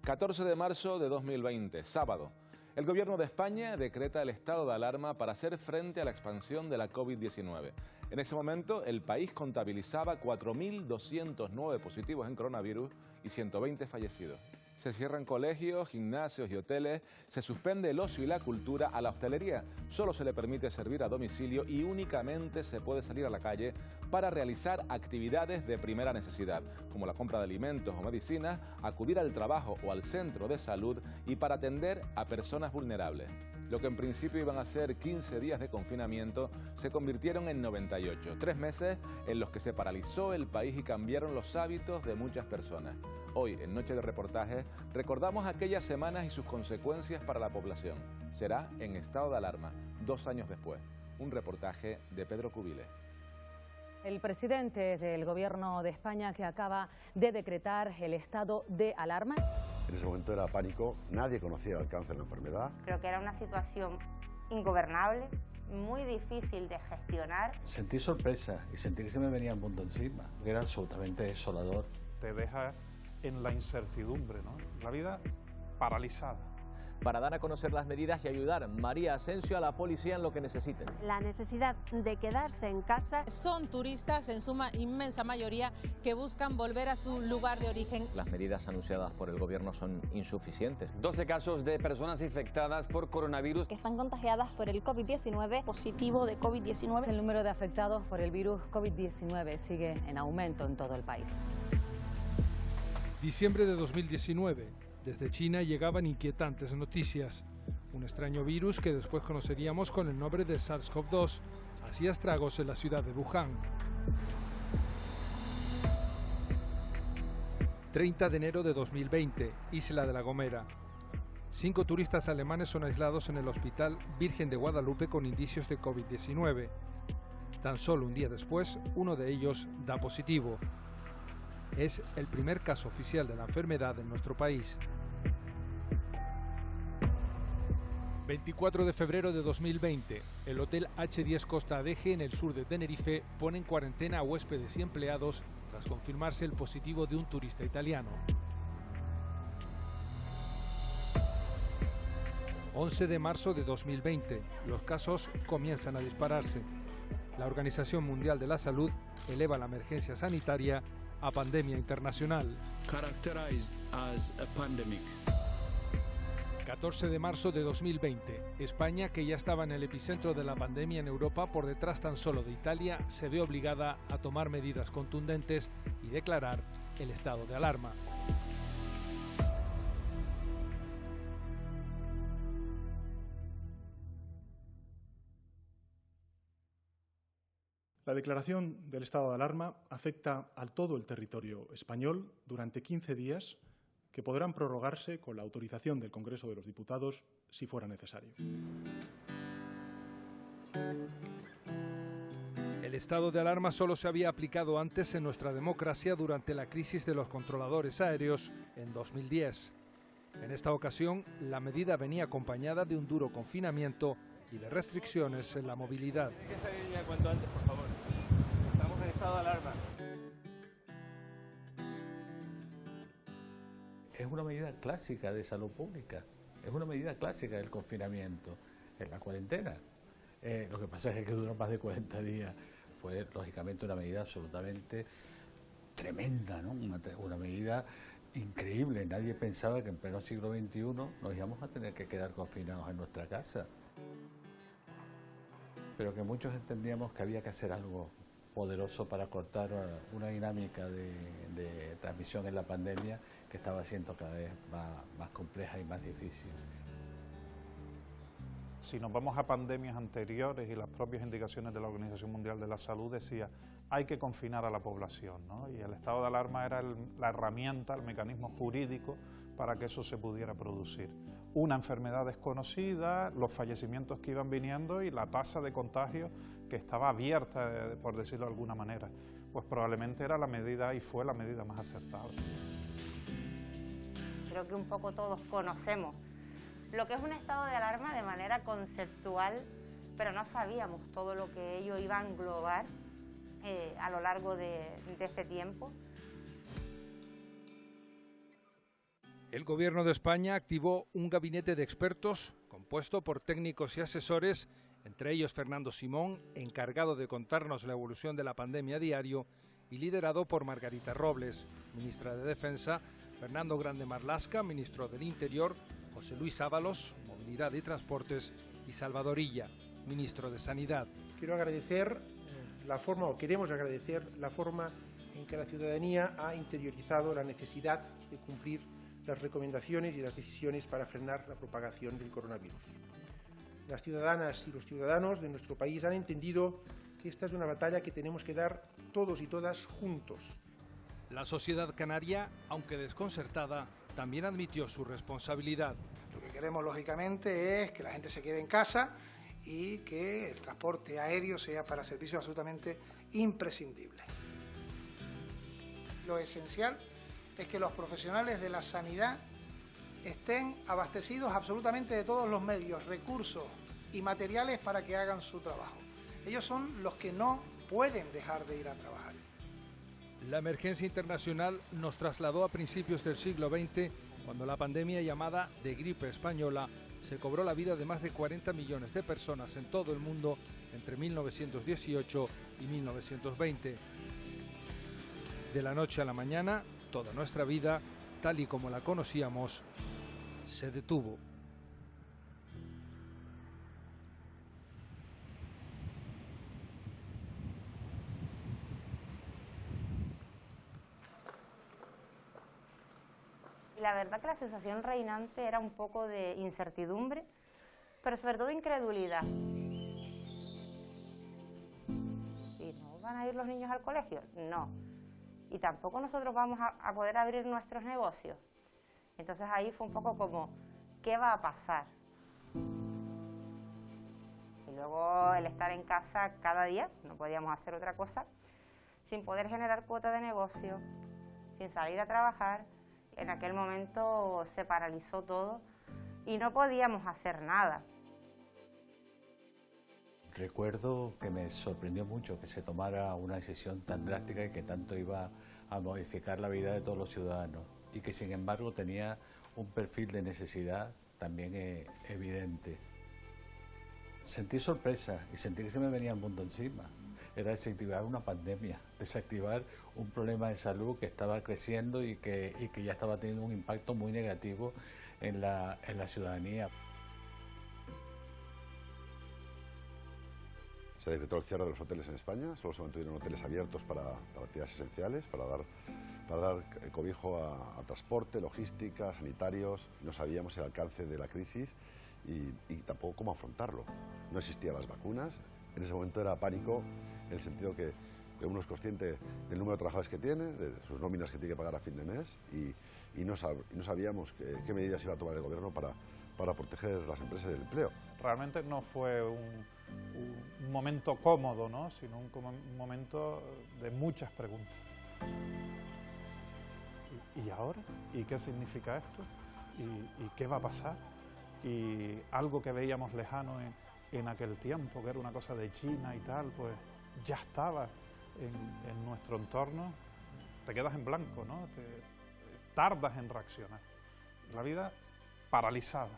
14 de marzo de 2020, sábado. El Gobierno de España decreta el estado de alarma para hacer frente a la expansión de la COVID-19. En ese momento, el país contabilizaba 4.209 positivos en coronavirus y 120 fallecidos. Se cierran colegios, gimnasios y hoteles, se suspende el ocio y la cultura. A la hostelería solo se le permite servir a domicilio y únicamente se puede salir a la calle para realizar actividades de primera necesidad, como la compra de alimentos o medicinas, acudir al trabajo o al centro de salud y para atender a personas vulnerables. Lo que en principio iban a ser 15 días de confinamiento se convirtieron en 98, 3 meses en los que se paralizó el país y cambiaron los hábitos de muchas personas. Hoy, en Noche de Reportajes, recordamos aquellas semanas y sus consecuencias para la población. Será en estado de alarma, 2 años después. Un reportaje de Pedro Cubiles. El presidente del Gobierno de España que acaba de decretar el estado de alarma. En ese momento era pánico, nadie conocía el alcance de la enfermedad. Creo que era una situación ingobernable, muy difícil de gestionar. Sentí sorpresa y sentí que se me venía el mundo encima. Era absolutamente desolador. Te deja en la incertidumbre, ¿no? La vida paralizada. Para dar a conocer las medidas y ayudar María Asensio a la policía en lo que necesiten. La necesidad de quedarse en casa. Son turistas, en suma inmensa mayoría, que buscan volver a su lugar de origen. Las medidas anunciadas por el gobierno son insuficientes. 12 casos de personas infectadas por coronavirus. Que están contagiadas por el COVID-19, positivo de COVID-19. El número de afectados por el virus COVID-19 sigue en aumento en todo el país. Diciembre de 2019. Desde China llegaban inquietantes noticias. Un extraño virus que después conoceríamos con el nombre de SARS-CoV-2 hacía estragos en la ciudad de Wuhan. 30 de enero de 2020, Isla de la Gomera. 5 turistas alemanes son aislados en el Hospital Virgen de Guadalupe con indicios de COVID-19. Tan solo un día después, uno de ellos da positivo. Es el primer caso oficial de la enfermedad en nuestro país. 24 de febrero de 2020, el Hotel H10 Costa Adeje en el sur de Tenerife pone en cuarentena a huéspedes y empleados tras confirmarse el positivo de un turista italiano. 11 de marzo de 2020, los casos comienzan a dispararse. La Organización Mundial de la Salud eleva la emergencia sanitaria a pandemia internacional. 14 de marzo de 2020, España, que ya estaba en el epicentro de la pandemia en Europa por detrás tan solo de Italia, se ve obligada a tomar medidas contundentes y declarar el estado de alarma. La declaración del estado de alarma afecta a todo el territorio español durante 15 días que podrán prorrogarse con la autorización del Congreso de los Diputados si fuera necesario. El estado de alarma solo se había aplicado antes en nuestra democracia durante la crisis de los controladores aéreos en 2010. En esta ocasión, la medida venía acompañada de un duro confinamiento y de restricciones en la movilidad. Tiene que salir ya cuanto antes, por favor. Estamos en estado de alarma. Es una medida clásica de salud pública, es una medida clásica del confinamiento, en la cuarentena. Lo que pasa es que duró más de 40 días. Fue, lógicamente, una medida absolutamente tremenda, ¿no? Una medida increíble. Nadie pensaba que en pleno siglo XXI nos íbamos a tener que quedar confinados en nuestra casa. Pero que muchos entendíamos que había que hacer algo poderoso para cortar una dinámica de transmisión en la pandemia que estaba siendo cada vez más compleja y más difícil. Si nos vamos a pandemias anteriores y las propias indicaciones de la Organización Mundial de la Salud decía hay que confinar a la población, ¿no? Y el estado de alarma era la herramienta, el mecanismo jurídico para que eso se pudiera producir. Una enfermedad desconocida, los fallecimientos que iban viniendo y la tasa de contagio que estaba abierta, por decirlo de alguna manera, pues probablemente era la medida y fue la medida más acertada. Creo que un poco todos conocemos lo que es un estado de alarma de manera conceptual, pero no sabíamos todo lo que ello iba a englobar a lo largo de este tiempo. El Gobierno de España activó un gabinete de expertos compuesto por técnicos y asesores, entre ellos Fernando Simón, encargado de contarnos la evolución de la pandemia a diario, y liderado por Margarita Robles, ministra de Defensa, Fernando Grande Marlaska, ministro del Interior, José Luis Ábalos, Movilidad y Transportes, y Salvador Illa, ministro de Sanidad. Quiero agradecer queremos agradecer la forma en que la ciudadanía ha interiorizado la necesidad de cumplir las recomendaciones y las decisiones para frenar la propagación del coronavirus. Las ciudadanas y los ciudadanos de nuestro país han entendido que esta es una batalla que tenemos que dar todos y todas juntos. La sociedad canaria, aunque desconcertada, también admitió su responsabilidad. Lo que queremos, lógicamente, es que la gente se quede en casa y que el transporte aéreo sea para servicios absolutamente imprescindibles. Lo esencial es que los profesionales de la sanidad estén abastecidos absolutamente de todos los medios, recursos y materiales para que hagan su trabajo. Ellos son los que no pueden dejar de ir a trabajar. La emergencia internacional nos trasladó a principios del siglo XX, cuando la pandemia llamada de gripe española se cobró la vida de más de 40 millones de personas en todo el mundo entre 1918 y 1920. De la noche a la mañana, toda nuestra vida, tal y como la conocíamos, se detuvo. La verdad que la sensación reinante era un poco de incertidumbre, pero sobre todo incredulidad. ¿Y no van a ir los niños al colegio? No. Y tampoco nosotros vamos a poder abrir nuestros negocios. Entonces ahí fue un poco como, ¿qué va a pasar? Y luego el estar en casa cada día, no podíamos hacer otra cosa, sin poder generar cuota de negocio, sin salir a trabajar. En aquel momento se paralizó todo y no podíamos hacer nada. Recuerdo que me sorprendió mucho que se tomara una decisión tan drástica y que tanto iba a modificar la vida de todos los ciudadanos y que sin embargo tenía un perfil de necesidad también evidente. Sentí sorpresa y sentí que se me venía el mundo encima. Era desactivar una pandemia, desactivar un problema de salud que estaba creciendo y que ya estaba teniendo un impacto muy negativo en la ciudadanía. Se decretó el cierre de los hoteles en España, solo se mantuvieron hoteles abiertos para actividades esenciales, para dar cobijo a transporte, logística, sanitarios. No sabíamos el alcance de la crisis y tampoco cómo afrontarlo. No existían las vacunas. En ese momento era pánico, en el sentido que uno es consciente del número de trabajadores que tiene, de sus nóminas que tiene que pagar a fin de mes y no sabíamos qué medidas iba a tomar el gobierno para proteger las empresas y el empleo. Realmente no fue un momento cómodo, ¿no? Sino un momento de muchas preguntas. ¿Y ahora? ¿Y qué significa esto? ¿Y qué va a pasar? Y algo que veíamos lejano en aquel tiempo, que era una cosa de China y tal, pues ya estaba en nuestro entorno. Te quedas en blanco, ¿no? Tardas en reaccionar. La vida paralizada.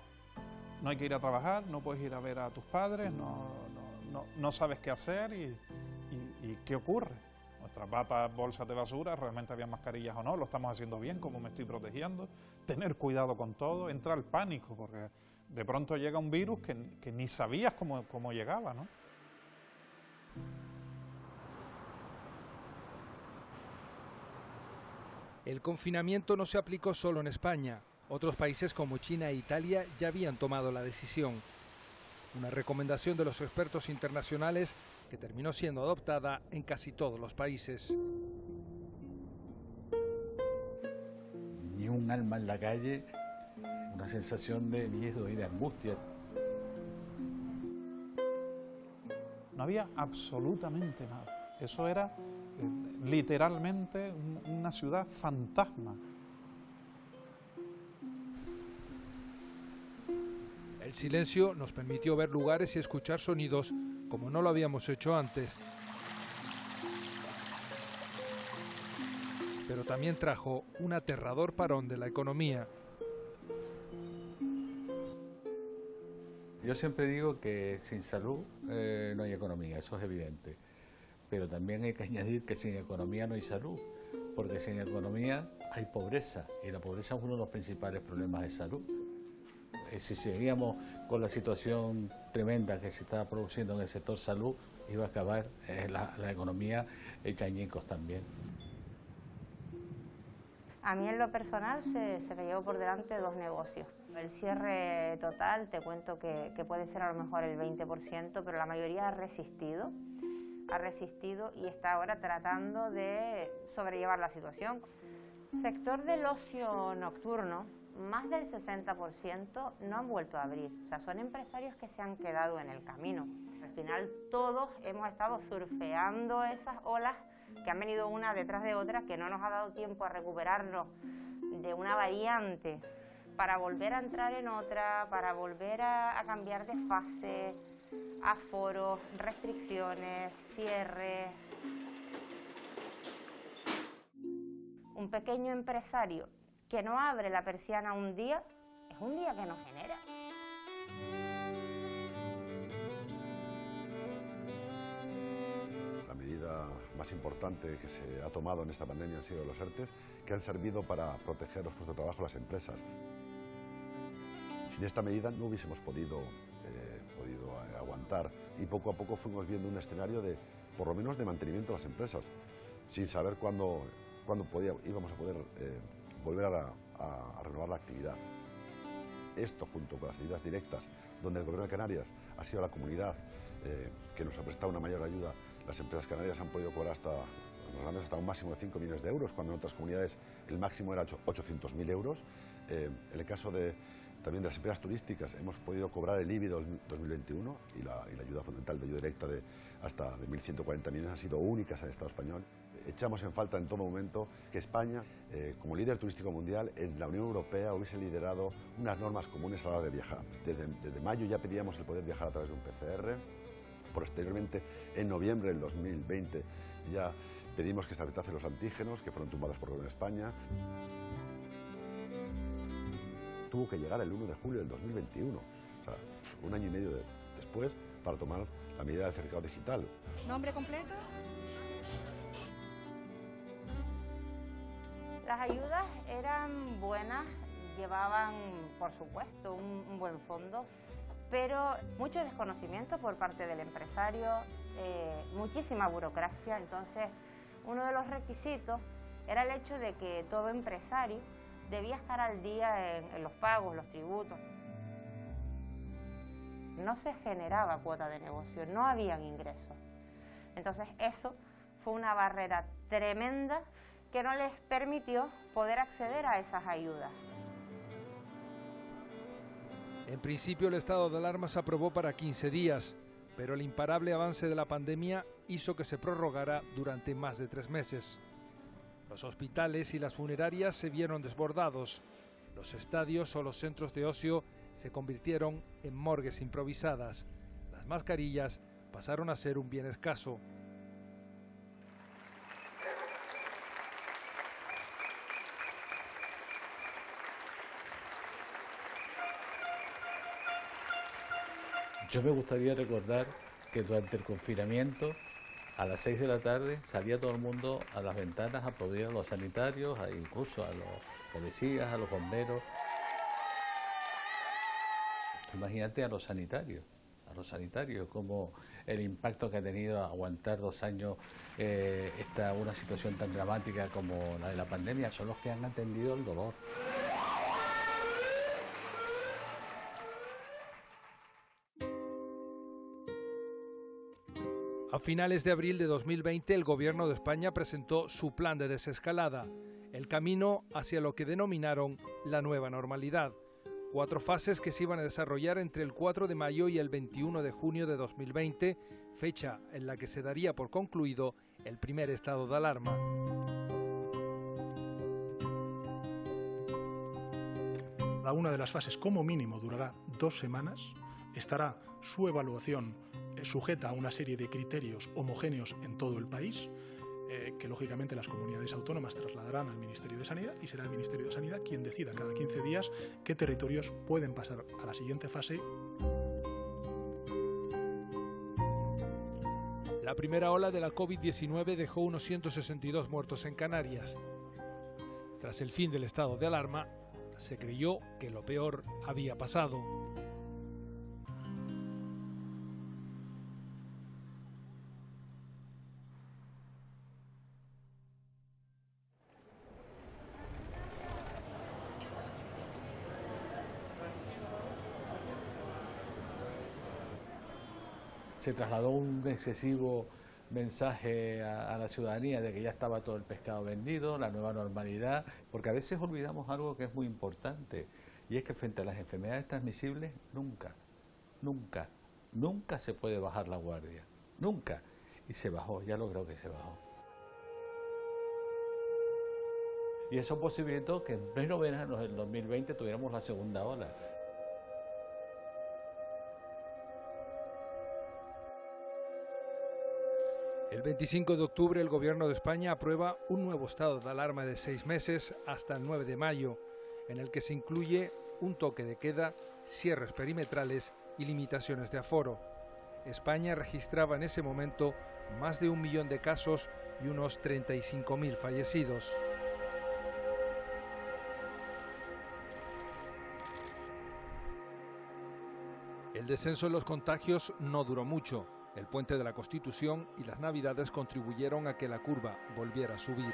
No hay que ir a trabajar, no puedes ir a ver a tus padres, no sabes qué hacer y qué ocurre. Nuestras bolsas de basura, realmente había mascarillas o no, lo estamos haciendo bien, cómo me estoy protegiendo, tener cuidado con todo, entra el pánico, porque de pronto llega un virus que ni sabías cómo llegaba, ¿no? El confinamiento no se aplicó solo en España. Otros países como China e Italia ya habían tomado la decisión. Una recomendación de los expertos internacionales que terminó siendo adoptada en casi todos los países. Ni un alma en la calle, una sensación de miedo y de angustia. No había absolutamente nada. Eso era literalmente una ciudad fantasma. El silencio nos permitió ver lugares y escuchar sonidos como no lo habíamos hecho antes. Pero también trajo un aterrador parón de la economía. Yo siempre digo que sin salud no hay economía, eso es evidente. Pero también hay que añadir que sin economía no hay salud, porque sin economía hay pobreza, y la pobreza es uno de los principales problemas de salud. Si seguíamos con la situación tremenda que se estaba produciendo en el sector salud, iba a acabar la economía hecha añicos también. A mí en lo personal se me llevó por delante 2 negocios. El cierre total, te cuento que puede ser a lo mejor el 20%, pero la mayoría ha resistido y está ahora tratando de sobrellevar la situación. Sector del ocio nocturno, más del 60% no han vuelto a abrir. O sea, son empresarios que se han quedado en el camino. Al final todos hemos estado surfeando esas olas que han venido una detrás de otra, que no nos ha dado tiempo a recuperarnos de una variante para volver a entrar en otra, para volver a cambiar de fase, aforos, restricciones, cierre. Un pequeño empresario que no abre la persiana un día, es un día que no genera. La medida más importante que se ha tomado en esta pandemia han sido los ERTEs, que han servido para proteger los puestos de trabajo de las empresas. Sin esta medida no hubiésemos podido aguantar, y poco a poco fuimos viendo un escenario de, por lo menos, de mantenimiento de las empresas, sin saber cuándo íbamos a poder volver a renovar la actividad. Esto, junto con las ayudas directas, donde el Gobierno de Canarias ha sido la comunidad que nos ha prestado una mayor ayuda, las empresas canarias han podido cobrar hasta un máximo de 5 millones de euros, cuando en otras comunidades el máximo era 800.000 euros. En el caso también de las empresas turísticas, hemos podido cobrar el IBI 2021 y la ayuda fundamental de ayuda directa de hasta de 1.140 millones han sido únicas en el Estado español. Echamos en falta en todo momento que España, como líder turístico mundial, en la Unión Europea hubiese liderado unas normas comunes a la hora de viajar. Desde mayo ya pedíamos el poder viajar a través de un PCR. Posteriormente, en noviembre del 2020, ya pedimos que se habilitasen los antígenos, que fueron tumbados por el Gobierno de España. Tuvo que llegar el 1 de julio del 2021, o sea, un año y medio después, para tomar la medida del certificado digital. ¿Nombre completo? Las ayudas eran buenas, llevaban, por supuesto, un buen fondo, pero mucho desconocimiento por parte del empresario, muchísima burocracia. Entonces, uno de los requisitos era el hecho de que todo empresario debía estar al día en los pagos, los tributos. No se generaba cuota de negocio, no habían ingresos. Entonces, eso fue una barrera tremenda que no les permitió poder acceder a esas ayudas. En principio el estado de alarma se aprobó para 15 días, pero el imparable avance de la pandemia hizo que se prorrogara durante más de 3 meses. Los hospitales y las funerarias se vieron desbordados. Los estadios o los centros de ocio se convirtieron en morgues improvisadas. Las mascarillas pasaron a ser un bien escaso. Yo me gustaría recordar que durante el confinamiento, a las 6 de la tarde, salía todo el mundo a las ventanas a aplaudir a los sanitarios, incluso a los policías, a los bomberos. Imagínate a los sanitarios, como el impacto que ha tenido aguantar 2 años una situación tan dramática como la de la pandemia. Son los que han atendido el dolor. A finales de abril de 2020, el Gobierno de España presentó su plan de desescalada, el camino hacia lo que denominaron la nueva normalidad. 4 fases que se iban a desarrollar entre el 4 de mayo y el 21 de junio de 2020, fecha en la que se daría por concluido el primer estado de alarma. Cada una de las fases, como mínimo, durará 2 semanas. Estará su evaluación sujeta a una serie de criterios homogéneos en todo el país, que lógicamente las comunidades autónomas trasladarán al Ministerio de Sanidad, y será el Ministerio de Sanidad quien decida cada 15 días qué territorios pueden pasar a la siguiente fase. La primera ola de la COVID-19 dejó unos 162 muertos en Canarias. Tras el fin del estado de alarma, se creyó que lo peor había pasado. Se trasladó un excesivo mensaje a la ciudadanía de que ya estaba todo el pescado vendido, la nueva normalidad, porque a veces olvidamos algo que es muy importante, y es que frente a las enfermedades transmisibles nunca se puede bajar la guardia, nunca. Y se bajó, ya lo creo que se bajó. Y eso posibilitó que en pleno verano del 2020 tuviéramos la segunda ola. El 25 de octubre el Gobierno de España aprueba un nuevo estado de alarma de 6 meses hasta el 9 de mayo, en el que se incluye un toque de queda, cierres perimetrales y limitaciones de aforo. España registraba en ese momento más de 1 millón de casos y unos 35.000 fallecidos. El descenso en los contagios no duró mucho. El puente de la Constitución y las Navidades contribuyeron a que la curva volviera a subir.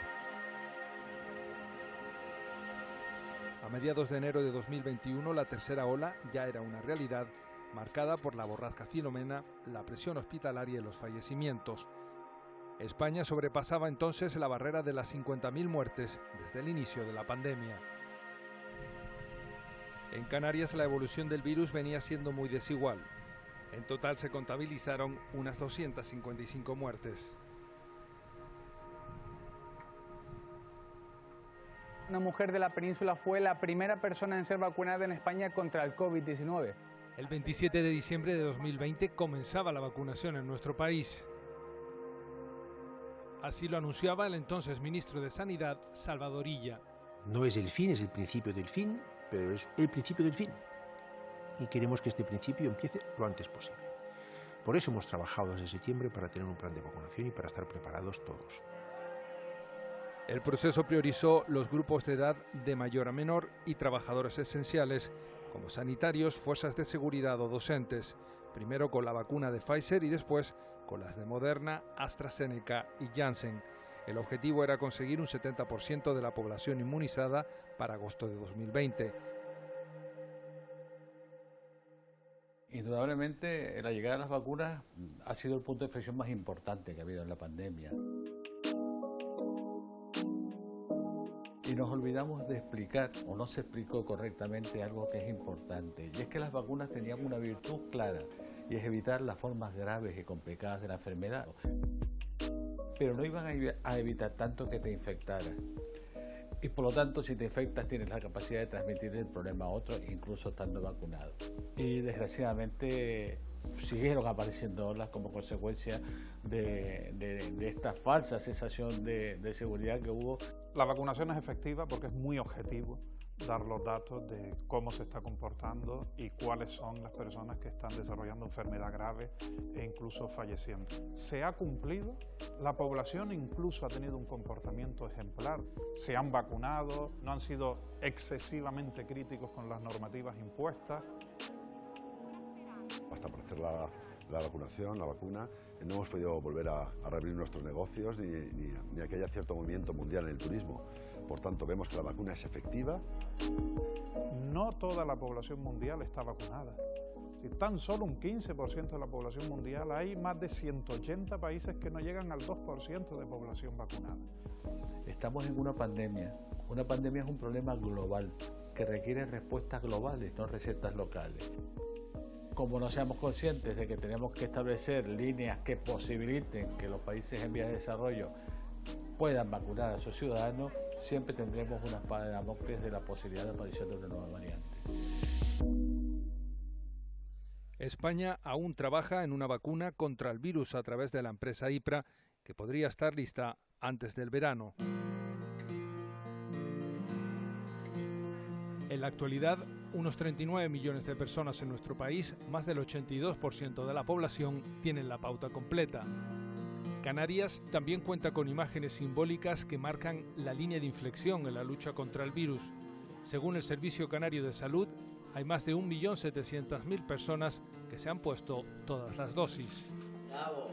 A mediados de enero de 2021, la tercera ola ya era una realidad, marcada por la borrasca Filomena, la presión hospitalaria y los fallecimientos. España sobrepasaba entonces la barrera de las 50.000 muertes desde el inicio de la pandemia. En Canarias la evolución del virus venía siendo muy desigual. En total se contabilizaron unas 255 muertes. Una mujer de la península fue la primera persona en ser vacunada en España contra el COVID-19. El 27 de diciembre de 2020 comenzaba la vacunación en nuestro país. Así lo anunciaba el entonces ministro de Sanidad, Salvador Illa. No es el fin, es el principio del fin, pero es el principio del fin. Y queremos que este principio empiece lo antes posible. Por eso hemos trabajado desde septiembre para tener un plan de vacunación y para estar preparados todos. El proceso priorizó los grupos de edad de mayor a menor y trabajadores esenciales, como sanitarios, fuerzas de seguridad o docentes, primero con la vacuna de Pfizer y después con las de Moderna, AstraZeneca y Janssen. El objetivo era conseguir un 70% de la población inmunizada para agosto de 2020. Indudablemente, la llegada de las vacunas ha sido el punto de inflexión más importante que ha habido en la pandemia. Y nos olvidamos de explicar, o no se explicó correctamente, algo que es importante, y es que las vacunas tenían una virtud clara, y es evitar las formas graves y complicadas de la enfermedad. Pero no iban a evitar tanto que te infectaras. Y por lo tanto, si te infectas, tienes la capacidad de transmitir el problema a otros, incluso estando vacunado. Y desgraciadamente siguieron apareciendo olas como consecuencia de esta falsa sensación de seguridad que hubo. La vacunación es efectiva porque es muy objetivo dar los datos de cómo se está comportando y cuáles son las personas que están desarrollando enfermedad grave e incluso falleciendo. Se ha cumplido, la población incluso ha tenido un comportamiento ejemplar, se han vacunado, no han sido excesivamente críticos con las normativas impuestas. Hasta para hacer la vacunación, la vacuna, no hemos podido volver a reabrir nuestros negocios ni a que haya cierto movimiento mundial en el turismo. Por tanto, vemos que la vacuna es efectiva. No toda la población mundial está vacunada. Si tan solo un 15% de la población mundial, hay más de 180 países que no llegan al 2% de población vacunada. Estamos en una pandemia. Una pandemia es un problema global que requiere respuestas globales, no recetas locales. Como no seamos conscientes de que tenemos que establecer líneas que posibiliten que los países en vías de desarrollo puedan vacunar a sus ciudadanos, siempre tendremos una espada de Damocles de la posibilidad de aparición de una nueva variante. España aún trabaja en una vacuna contra el virus a través de la empresa IPRA, que podría estar lista antes del verano. En la actualidad, unos 39 millones de personas en nuestro país, más del 82% de la población, tienen la pauta completa. Canarias también cuenta con imágenes simbólicas que marcan la línea de inflexión en la lucha contra el virus. Según el Servicio Canario de Salud, hay más de 1.700.000 personas que se han puesto todas las dosis. ¡Bravo!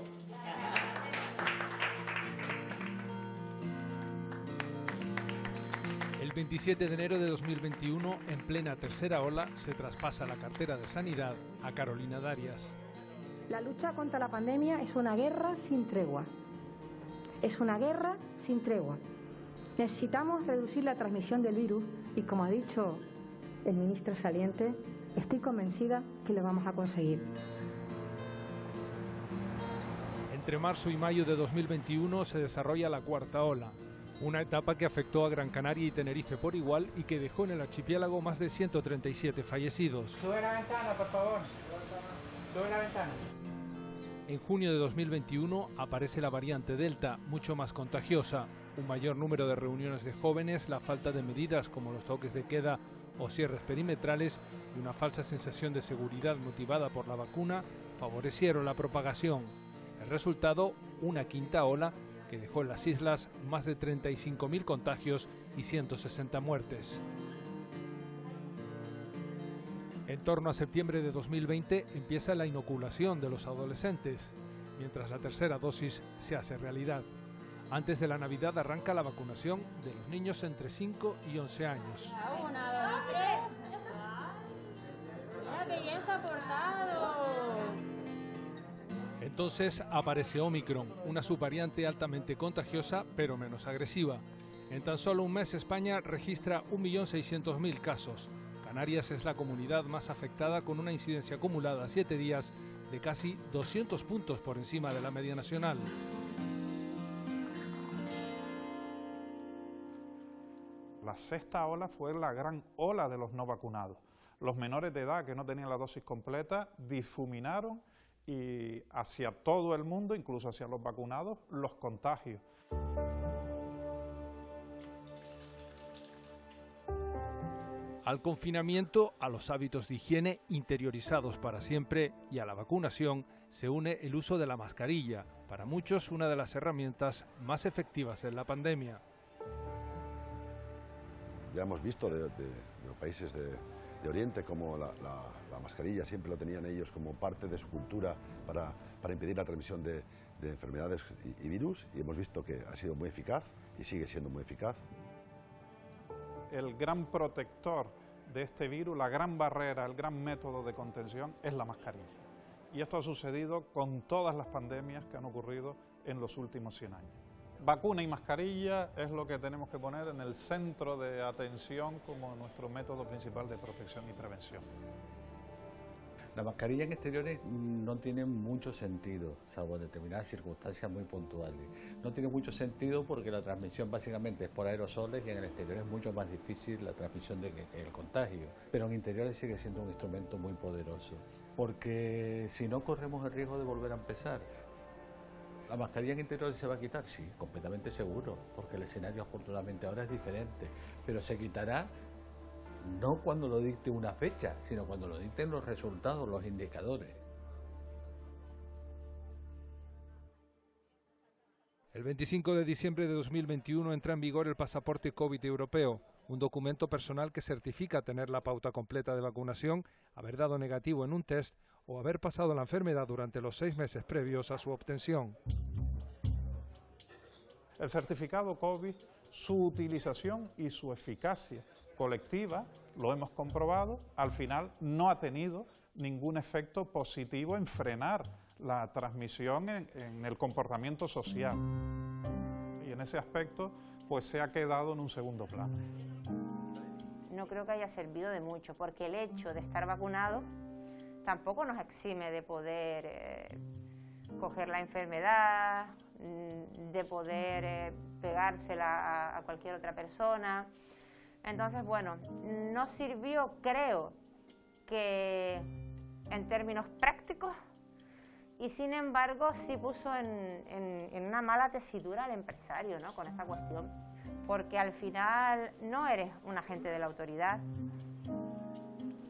El 27 de enero de 2021, en plena tercera ola, se traspasa la cartera de Sanidad a Carolina Darias. La lucha contra la pandemia es una guerra sin tregua. Es una guerra sin tregua. Necesitamos reducir la transmisión del virus y, como ha dicho el ministro saliente, estoy convencida que lo vamos a conseguir. Entre marzo y mayo de 2021 se desarrolla la cuarta ola, una etapa que afectó a Gran Canaria y Tenerife por igual y que dejó en el archipiélago más de 137 fallecidos. Sube la ventana, por favor. Sube la ventana. En junio de 2021 aparece la variante Delta, mucho más contagiosa. Un mayor número de reuniones de jóvenes, la falta de medidas como los toques de queda o cierres perimetrales y una falsa sensación de seguridad motivada por la vacuna favorecieron la propagación. El resultado, una quinta ola que dejó en las islas más de 35.000 contagios y 160 muertes. En torno a septiembre de 2020 empieza la inoculación de los adolescentes, mientras la tercera dosis se hace realidad. Antes de la Navidad arranca la vacunación de los niños entre 5 y 11 años. Una, dos y tres. Mira qué bien se ha portado. Entonces aparece Omicron, una subvariante altamente contagiosa pero menos agresiva. En tan solo un mes España registra 1.600.000 casos. Canarias es la comunidad más afectada con una incidencia acumulada a 7 días de casi 200 puntos por encima de la media nacional. La sexta ola fue la gran ola de los no vacunados. Los menores de edad que no tenían la dosis completa difuminaron y hacia todo el mundo, incluso hacia los vacunados, los contagios. Al confinamiento, a los hábitos de higiene interiorizados para siempre y a la vacunación se une el uso de la mascarilla, para muchos una de las herramientas más efectivas en la pandemia. Ya hemos visto de los países de Oriente como la mascarilla siempre lo tenían ellos como parte de su cultura para impedir la transmisión de enfermedades y virus, y hemos visto que ha sido muy eficaz y sigue siendo muy eficaz. El gran protector de este virus, la gran barrera, el gran método de contención es la mascarilla. Y esto ha sucedido con todas las pandemias que han ocurrido en los últimos 100 años. Vacuna y mascarilla es lo que tenemos que poner en el centro de atención como nuestro método principal de protección y prevención. La mascarilla en exteriores no tiene mucho sentido, salvo en determinadas circunstancias muy puntuales. No tiene mucho sentido porque la transmisión básicamente es por aerosoles y en el exterior es mucho más difícil la transmisión del contagio. Pero en interiores sigue siendo un instrumento muy poderoso, porque si no corremos el riesgo de volver a empezar. ¿La mascarilla en interiores se va a quitar? Sí, completamente seguro, porque el escenario afortunadamente ahora es diferente, pero se quitará no cuando lo dicte una fecha, sino cuando lo dicten los resultados, los indicadores. El 25 de diciembre de 2021 entra en vigor el pasaporte COVID europeo, un documento personal que certifica tener la pauta completa de vacunación, haber dado negativo en un test o haber pasado la enfermedad durante los 6 meses previos a su obtención. El certificado COVID, su utilización y su eficacia colectiva, lo hemos comprobado, al final no ha tenido ningún efecto positivo en frenar la transmisión en el comportamiento social. Y en ese aspecto, pues se ha quedado en un segundo plano. No creo que haya servido de mucho, porque el hecho de estar vacunado tampoco nos exime de poder coger la enfermedad, de poder pegársela a cualquier otra persona. Entonces, bueno, no sirvió, creo, que en términos prácticos, y sin embargo sí puso en una mala tesitura al empresario, ¿no?, con esta cuestión, porque al final no eres un agente de la autoridad.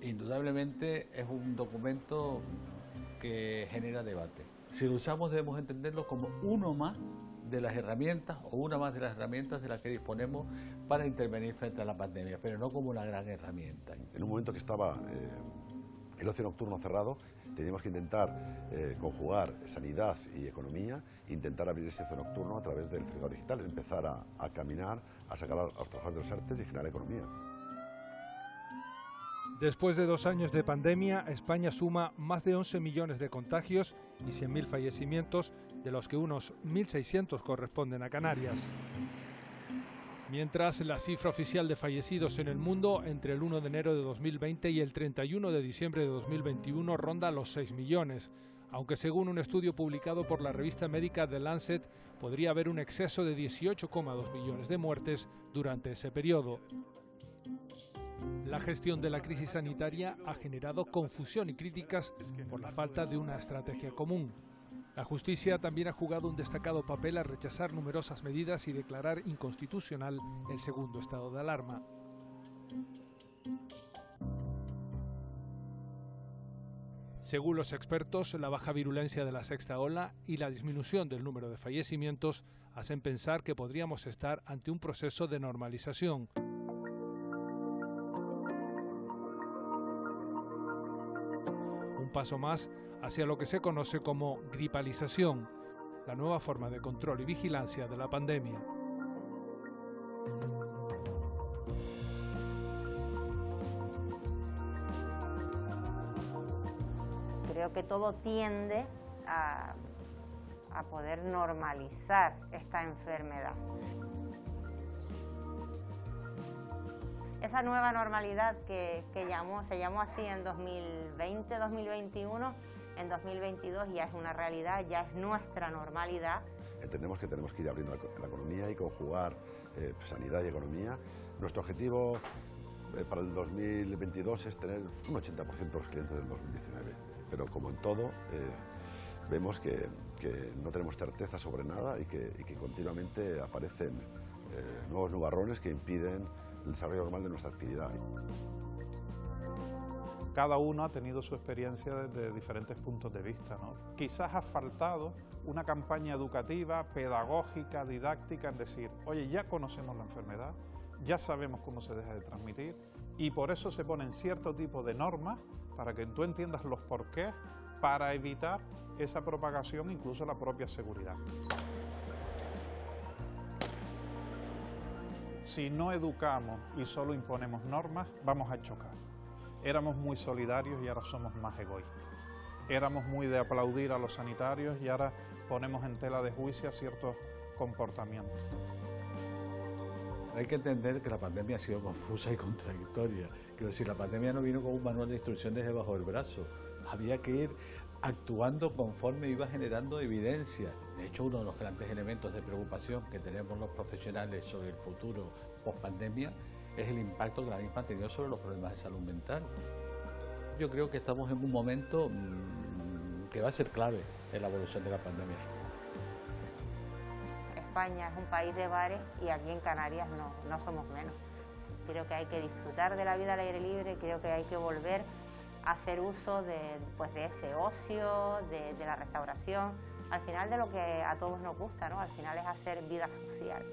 Indudablemente es un documento que genera debate. Si lo usamos debemos entenderlo como uno más de las herramientas o una más de las herramientas de las que disponemos para intervenir frente a la pandemia, pero no como una gran herramienta. En un momento que estaba el ocio nocturno cerrado, teníamos que intentar conjugar sanidad y economía, intentar abrir ese ocio nocturno a través del certificado digital, empezar a caminar, a sacar a los trabajadores de los ERTE y generar economía. Después de 2 años de pandemia, España suma más de 11 millones de contagios y 100.000 fallecimientos, de los que unos 1.600 corresponden a Canarias. Mientras, la cifra oficial de fallecidos en el mundo entre el 1 de enero de 2020 y el 31 de diciembre de 2021 ronda los 6 millones, aunque según un estudio publicado por la revista médica The Lancet, podría haber un exceso de 18,2 millones de muertes durante ese periodo. La gestión de la crisis sanitaria ha generado confusión y críticas por la falta de una estrategia común. La justicia también ha jugado un destacado papel al rechazar numerosas medidas y declarar inconstitucional el segundo estado de alarma. Según los expertos, la baja virulencia de la sexta ola y la disminución del número de fallecimientos hacen pensar que podríamos estar ante un proceso de normalización. Un paso más hacia lo que se conoce como gripalización, la nueva forma de control y vigilancia de la pandemia. Creo que todo tiende a poder normalizar esta enfermedad. Esa nueva normalidad que se llamó así en 2020, 2021, en 2022 ya es una realidad, ya es nuestra normalidad. Entendemos que tenemos que ir abriendo la economía y conjugar sanidad y economía. Nuestro objetivo para el 2022 es tener un 80% de los clientes del 2019, pero como en todo, vemos que no tenemos certeza sobre nada y que continuamente aparecen nuevos nubarrones que impiden el desarrollo normal de nuestra actividad. Cada uno ha tenido su experiencia desde diferentes puntos de vista, ¿no? Quizás ha faltado una campaña educativa, pedagógica, didáctica, en decir, oye, ya conocemos la enfermedad, ya sabemos cómo se deja de transmitir y por eso se ponen cierto tipo de normas para que tú entiendas los porqués, para evitar esa propagación, incluso la propia seguridad. Si no educamos y solo imponemos normas, vamos a chocar. Éramos muy solidarios y ahora somos más egoístas. Éramos muy de aplaudir a los sanitarios y ahora ponemos en tela de juicio ciertos comportamientos. Hay que entender que la pandemia ha sido confusa y contradictoria. Quiero decir, la pandemia no vino con un manual de instrucciones debajo del brazo. Había que ir actuando conforme iba generando evidencia. De hecho, uno de los grandes elementos de preocupación que tenemos los profesionales sobre el futuro post-pandemia es el impacto que la misma ha tenido sobre los problemas de salud mental. Yo creo que estamos en un momento que va a ser clave en la evolución de la pandemia. España es un país de bares y aquí en Canarias no somos menos. Creo que hay que disfrutar de la vida al aire libre, creo que hay que volver a hacer uso de ese ocio, de la restauración, al final de lo que a todos nos gusta, ¿no? Al final es hacer vida social.